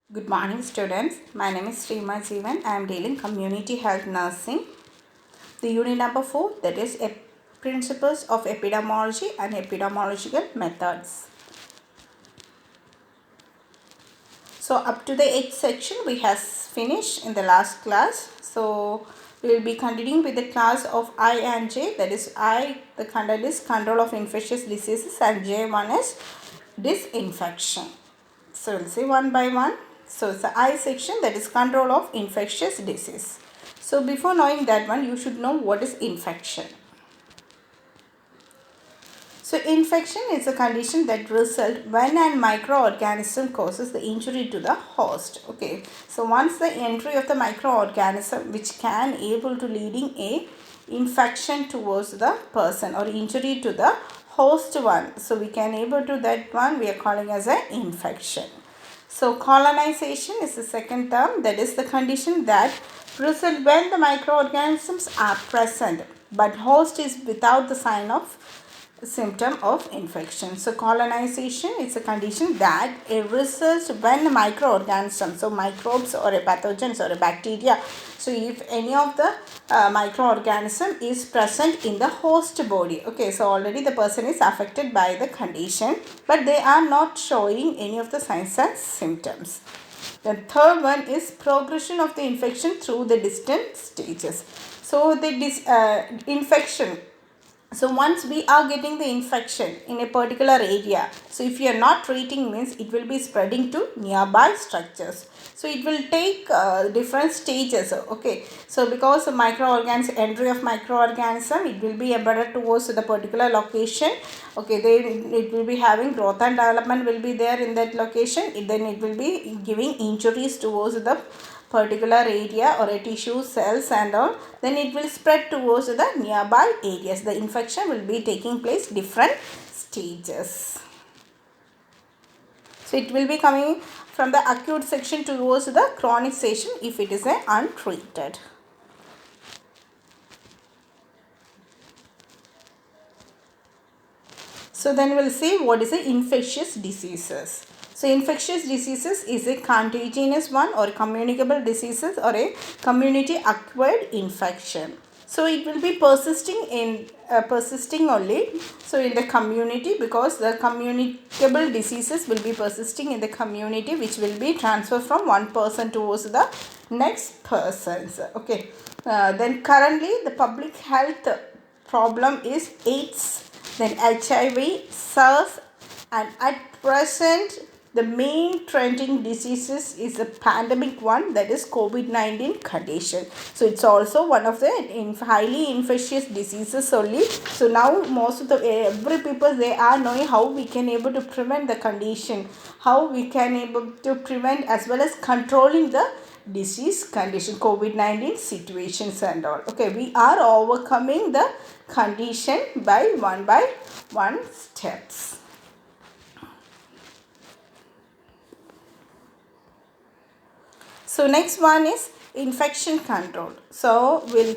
Good morning, students. My name is Sreema Jeevan. I am dealing community health nursing. The unit number 4, that is principles of epidemiology and epidemiological methods. So up to the 8th section we have finished in the last class. So we will be continuing with the class of I and J. That is I, the content is control of infectious diseases, and J1 is disinfection. So we'll see one by one. So it's the I section, that is control of infectious disease. So before knowing that one, you should know what is infection. So infection is a condition that results when an microorganism causes the injury to the host. Okay. So once the entry of the microorganism which can able to leading a infection towards the person or injury to the host one. So we can able to that one we are calling as an infection. So colonization is the second term, that is the condition that results when the microorganisms are present but host is without the sign of symptom of infection. So colonization is a condition that results when the microorganisms, so microbes or a pathogens or a bacteria, so if any of the microorganism is present in the host body. Okay, so already the person is affected by the condition but they are not showing any of the signs and symptoms. The third one is progression of the infection through the distant stages. So the infection, so once we are getting the infection in a particular area, so if you are not treating means it will be spreading to nearby structures. So it will take different stages. Okay, so because the entry of microorganism, it will be embedded towards the particular location. Okay, then it will be having growth and development will be there in that location. Then it will be giving injuries towards the particular area or a tissue cells and all, then it will spread towards the nearby areas. The infection will be taking place different stages. So it will be coming from the acute section towards the chronic section if it is untreated. So then we'll see what is the infectious diseases. So infectious diseases is a contagious one or communicable diseases or a community acquired infection. So it will be persisting only. So in the community, because the communicable diseases will be persisting in the community, which will be transferred from one person towards the next persons. Okay. Then currently the public health problem is AIDS, then HIV, SARS, and at present the main trending diseases is a pandemic one, that is COVID-19 condition. So it's also one of the highly infectious diseases only. So now most of the every people they are knowing how we can able to prevent the condition, how we can able to prevent as well as controlling the disease condition, COVID-19 situations and all. Okay, we are overcoming the condition by one steps. So next one is infection control. So we'll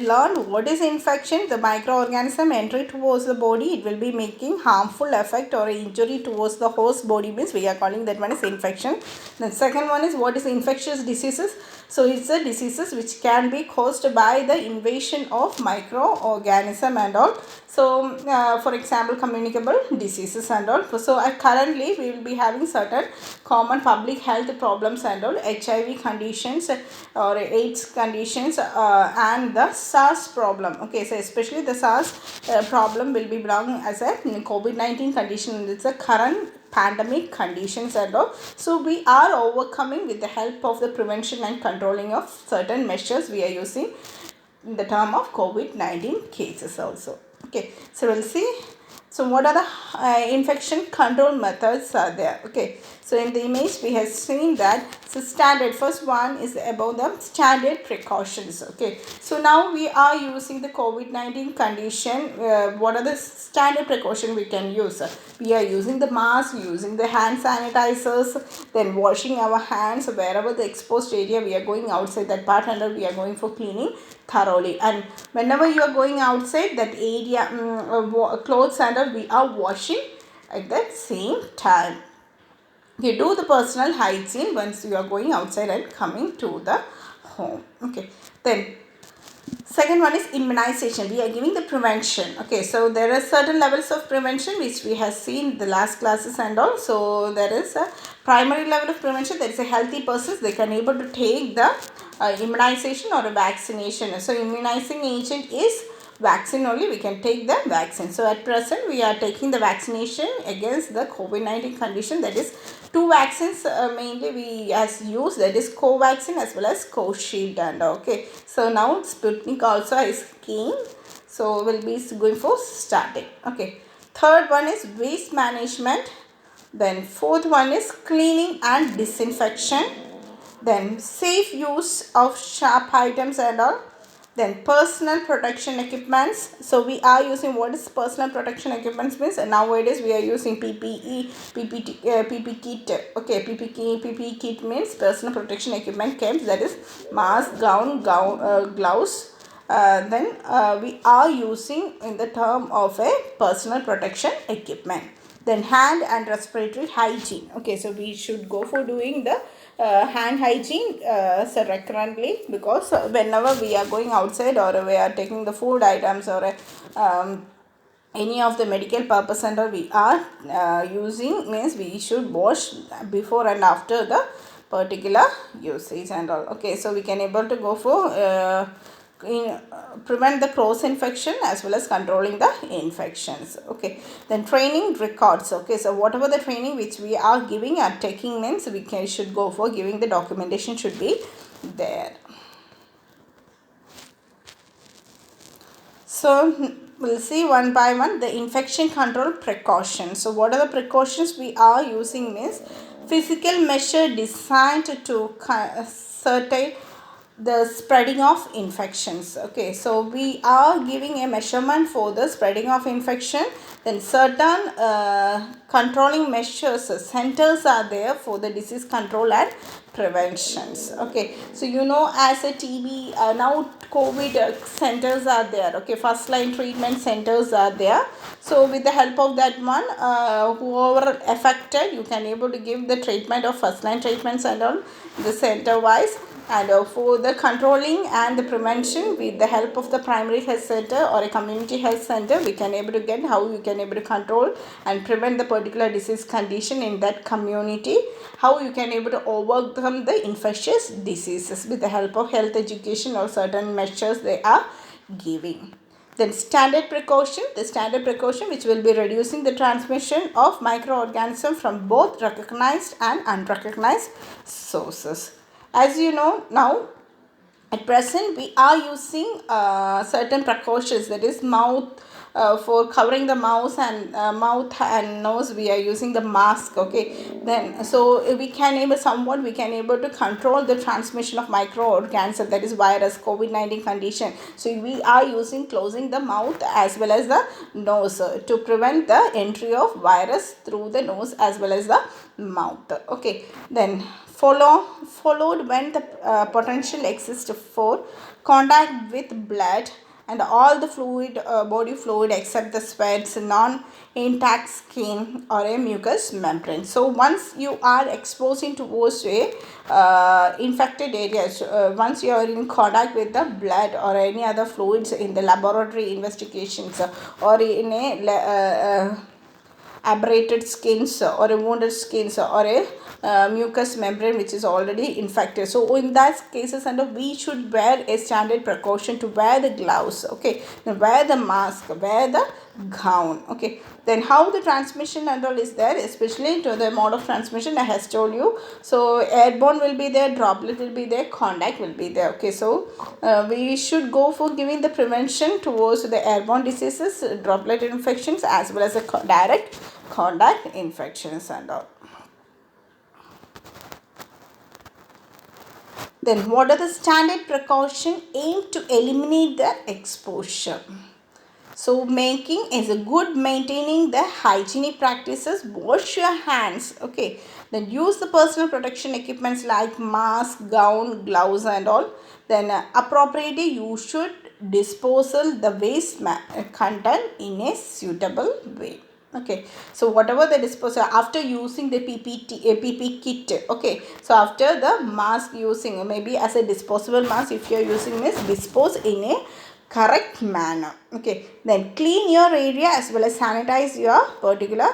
learn what is infection. The microorganism entry towards the body, it will be making harmful effect or injury towards the host body, means we are calling that one is infection. The second one is what is infectious diseases. So it's the diseases which can be caused by the invasion of microorganism and all. So for example, communicable diseases and all. So currently we will be having certain common public health problems and all, HIV conditions or AIDS conditions and the SARS problem. Okay, so especially the SARS problem will be belonging as a COVID-19 condition. It's a current pandemic conditions and all. So we are overcoming with the help of the prevention and controlling of certain measures we are using in the term of COVID-19 cases also. Okay, so we'll see. So what are the infection control methods are there? Okay, so in the image we have seen that so standard, first one is about the standard precautions. Okay, so now we are using the COVID-19 condition. What are the standard precautions we can use? We are using the mask, using the hand sanitizers, then washing our hands wherever the exposed area we are going outside that part and we are going for cleaning thoroughly. And whenever you are going outside that area, clothes and we are washing at the same time. you do the personal hygiene once you are going outside and coming to the home. Okay, then second one is immunization. We are giving the prevention. Okay, so there are certain levels of prevention which we have seen the last classes and all. So there is a primary level of prevention. There is a healthy persons, they can able to take the immunization or a vaccination. So immunizing agent is vaccine only. We can take the vaccine. So at present we are taking the vaccination against the COVID-19 condition. That is two vaccines mainly we has used, that is Covaxin as well as Covishield. And okay, so now Sputnik also is keen, so we'll be going for starting. Okay, third one is waste management, then fourth one is cleaning and disinfection, then safe use of sharp items and all, then personal protection equipments. So we are using, what is personal protection equipments means, nowadays we are using PPE, PP kit. Okay, PPE kit means personal protection equipment camps, that is mask, gloves. Then we are using in the term of a personal protection equipment. Then hand and respiratory hygiene. Okay, so we should go for doing the hand hygiene so recurrently, because whenever we are going outside or we are taking the food items or any of the medical purpose and all we are using, means we should wash before and after the particular usage and all. Okay, so we can able to go for prevent the cross infection as well as controlling the infections. Okay, then training records. Okay, so whatever the training which we are giving or taking, means we should go for giving the documentation should be there. So we'll see one by one the infection control precautions. So what are the precautions we are using means physical measure designed to certain the spreading of infections. Okay, so we are giving a measurement for the spreading of infection. Then certain controlling measures centers are there for the disease control and preventions. Okay, so you know, as a TB now COVID centers are there. Okay, first line treatment centers are there. So with the help of that one, whoever affected, you can able to give the treatment of first line treatments and all the center wise. And for the controlling and the prevention, with the help of the primary health center or a community health center, we can able to get how you can able to control and prevent the particular disease condition in that community, how you can able to overcome the infectious diseases with the help of health education or certain measures they are giving. Then standard precaution, the standard precaution which will be reducing the transmission of microorganisms from both recognized and unrecognized sources. As you know, now at present we are using certain precautions, that is mouth, for covering the mouth and nose we are using the mask. Okay, then so we can able somewhat we can able to control the transmission of microorganisms, that is virus COVID-19 condition. So we are using closing the mouth as well as the nose to prevent the entry of virus through the nose as well as the mouth. Okay, then followed when the potential exists for contact with blood and all the fluid, body fluid except the sweats, non-intact skin or a mucous membrane. So once you are exposing towards a infected areas, once you are in contact with the blood or any other fluids in the laboratory investigations or in a abrated skins or a wounded skins or a mucous membrane which is already infected. So in that cases, and we should wear a standard precaution to wear the gloves. Okay, wear the mask, wear the gown. Okay, then how the transmission and all is there, especially to the mode of transmission I has told you. So airborne will be there, droplet will be there, contact will be there. Okay, so we should go for giving the prevention towards the airborne diseases, droplet infections as well as the direct contact infections and all. Then what are the standard precaution aimed to eliminate the exposure? So making is a good maintaining the hygienic practices, wash your hands. Okay, then use the personal protection equipments like mask, gown, gloves and all. Then appropriately you should disposal the waste content in a suitable way. Okay, so whatever the disposal after using the PP kit, okay, so after the mask using, maybe as a disposable mask, if you are using this, dispose in a correct manner. Okay, then clean your area as well as sanitize your particular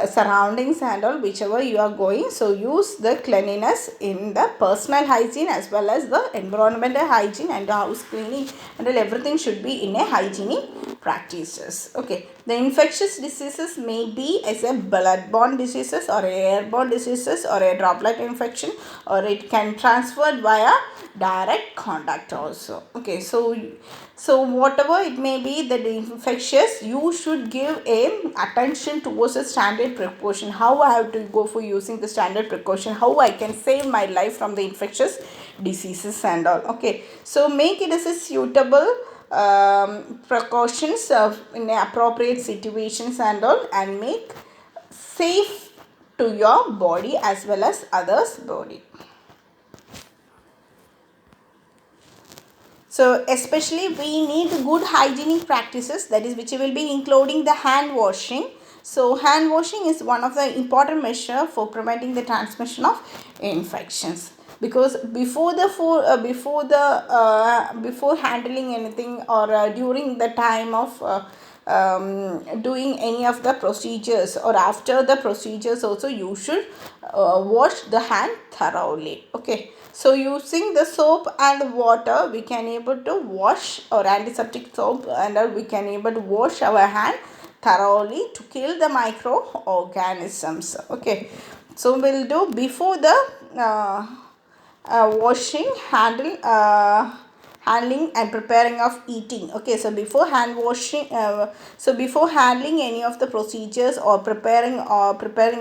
surroundings and all whichever you are going. So use the cleanliness in the personal hygiene as well as the environmental hygiene and the house cleaning, and everything should be in a hygienic practices. Okay, the infectious diseases may be as a bloodborne diseases or airborne diseases or a droplet infection, or it can transfer via direct contact also. Okay, so whatever it may be that infectious, you should give a attention towards a standard precaution. How I have to go for using the standard precaution, how I can save my life from the infectious diseases and all. Okay, so make it as a suitable precautions in appropriate situations and all, and make safe to your body as well as others body. So especially we need good hygienic practices, that is which will be including the hand washing. So hand washing is one of the important measure for preventing the transmission of infections, because before before handling anything or during the time of doing any of the procedures or after the procedures also, you should wash the hand thoroughly. Okay, so using the soap and water, we can able to wash, or antiseptic soap, and we can able to wash our hand thoroughly to kill the microorganisms. Okay, so we'll do before the washing, handling and preparing of eating. Okay, so before hand washing, so before handling any of the procedures or preparing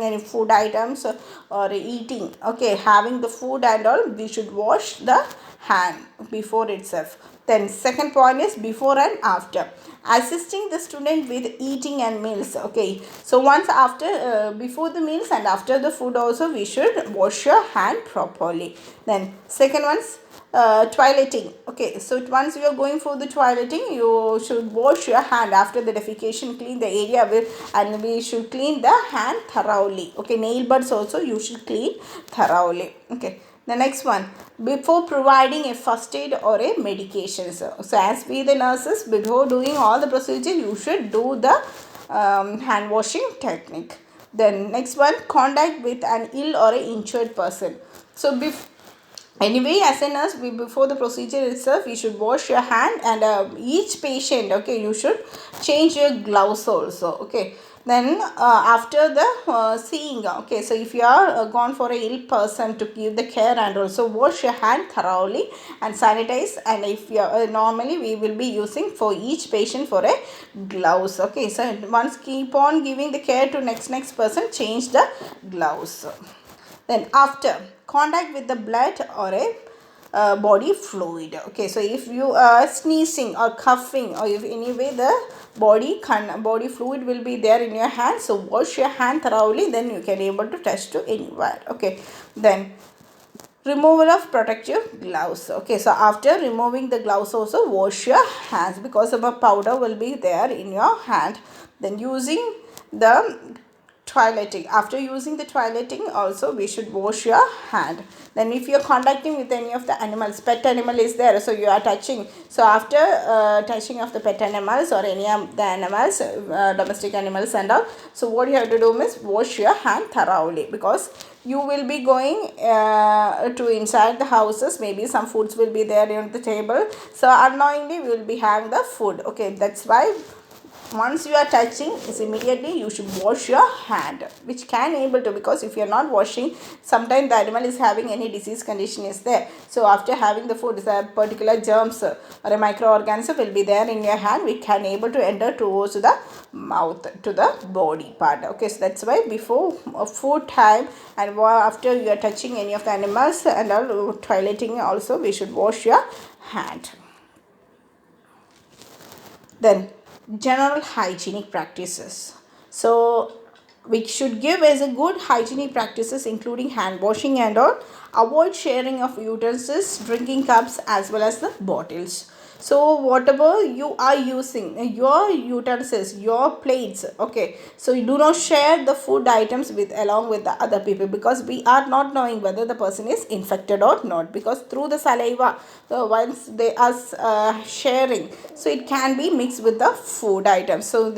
any food items, or eating, okay, having the food and all, we should wash the hand before itself. Then second point is before and after, assisting the student with eating and meals. Okay, so once after before the meals and after the food also, we should wash your hand properly. Then second one's toileting. Okay, so once you are going for the toileting, you should wash your hand after the defecation, clean the area with, and we should clean the hand thoroughly. Okay, nail buds also you should clean thoroughly. Okay, the next one, before providing a first aid or a medication. So as we the nurses, before doing all the procedure, you should do the hand washing technique. Then next one, contact with an ill or a injured person. So anyway, as a nurse, before the procedure itself, you should wash your hand, and each patient, okay, you should change your gloves also. Okay, then after the seeing, okay, so if you are gone for a ill person to give the care, and also wash your hand thoroughly and sanitize, and if you are normally we will be using for each patient for a gloves. Okay, so once keep on giving the care to next person, change the gloves. Then after, contact with the blood or a body fluid. Okay, so if you are sneezing or coughing, or if anyway the body fluid will be there in your hand, so wash your hand thoroughly, then you can able to touch to anywhere. Okay, then removal of protective gloves. Okay, so after removing the gloves also, wash your hands, because of a powder will be there in your hand. Then using the toileting, after using the toileting also, we should wash your hand. Then if you are contacting with any of the animals, pet animal is there, so you are touching, so after touching of the pet animals or any of the animals, domestic animals and all, so what you have to do is wash your hand thoroughly, because you will be going to inside the houses, maybe some foods will be there on the table, so unknowingly we will be having the food. Okay, that's why once you are touching, is immediately you should wash your hand, which can able to, because if you are not washing, sometimes the animal is having any disease condition is there, so after having the food, a particular germs or a microorganism will be there in your hand, we can able to enter towards the mouth, to the body part. Okay, so that's why before food time and after you are touching any of the animals and all, toileting also, we should wash your hand. Then general hygienic practices. So we should give as a good hygienic practices, including hand washing and all. Avoid sharing of utensils, drinking cups as well as the bottles. So whatever you are using, your utensils, your plates, okay, so you do not share the food items with along with the other people, because we are not knowing whether the person is infected or not, because through the saliva, once they are sharing, so it can be mixed with the food items. So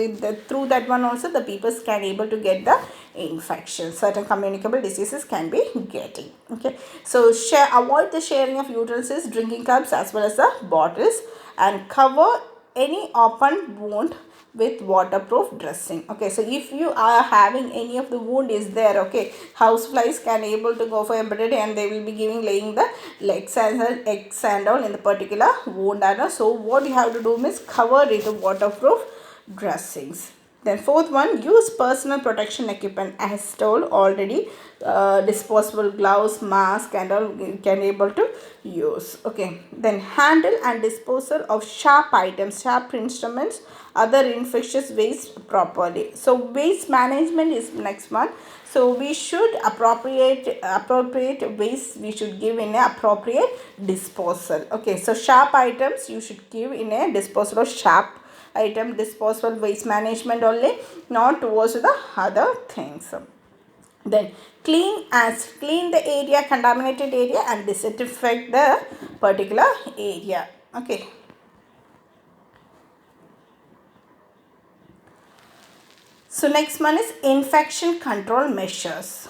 through that one also the people can able to get the infection, certain communicable diseases can be getting. Okay, so avoid the sharing of utensils, drinking cups as well as the bottles, and cover any open wound with waterproof dressing. Okay, so if you are having any of the wound is there, okay, house flies can able to go for embedded, and they will be giving laying the legs and eggs and all in the particular wound area. So what you have to do is cover it with waterproof dressings. Then fourth one, use personal protection equipment as told already. Disposable gloves, mask and all you can able to use. Okay, then handle and disposal of sharp items, sharp instruments, other infectious waste properly. So waste management is next one. So we should appropriate waste we should give in a appropriate disposal. Okay, so sharp items you should give in a disposal of sharp item, disposable waste management only, not towards the other things. Then clean the area, contaminated area, and disinfect the particular area. Okay. So next one is infection control measures.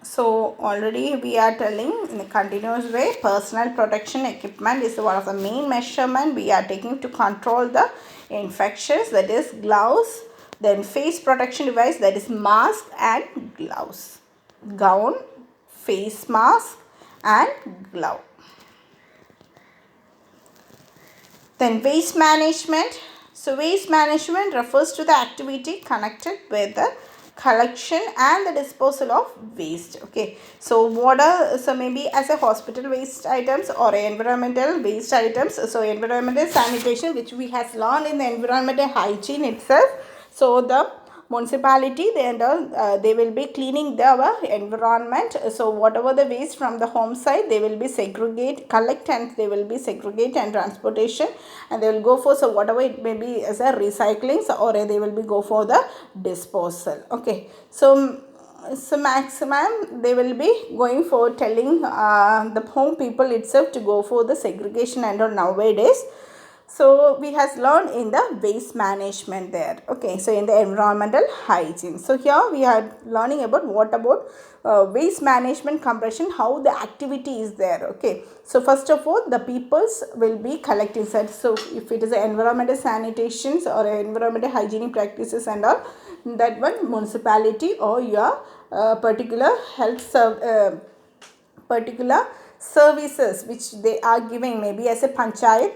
So already we are telling in a continuous way, personal protection equipment is one of the main measurement we are taking to control the infections, that is gloves, then face protection device, that is mask and gloves, gown, face mask and glove. Then waste management. So waste management refers to the activity connected with the collection and the disposal of waste. Okay, so so maybe as a hospital waste items or environmental waste items. So environmental sanitation, which we have learned in the environmental hygiene itself. So the municipality, they will be cleaning our environment. So whatever the waste from the home side, they will be collect, and they will be segregate and transportation, and they will go for, so whatever it may be as a recycling, or they will be go for the disposal. Okay, so maximum they will be going for telling the home people itself to go for the segregation and all nowadays. So we has learned in the waste management there. Okay, so in the environmental hygiene, so here we are learning about what about waste management compression, how the activity is there. Okay, so first of all the peoples will be collecting such. So if it is environmental sanitations or environmental hygienic practices and all, that one municipality or your particular particular services which they are giving, maybe as a panchayat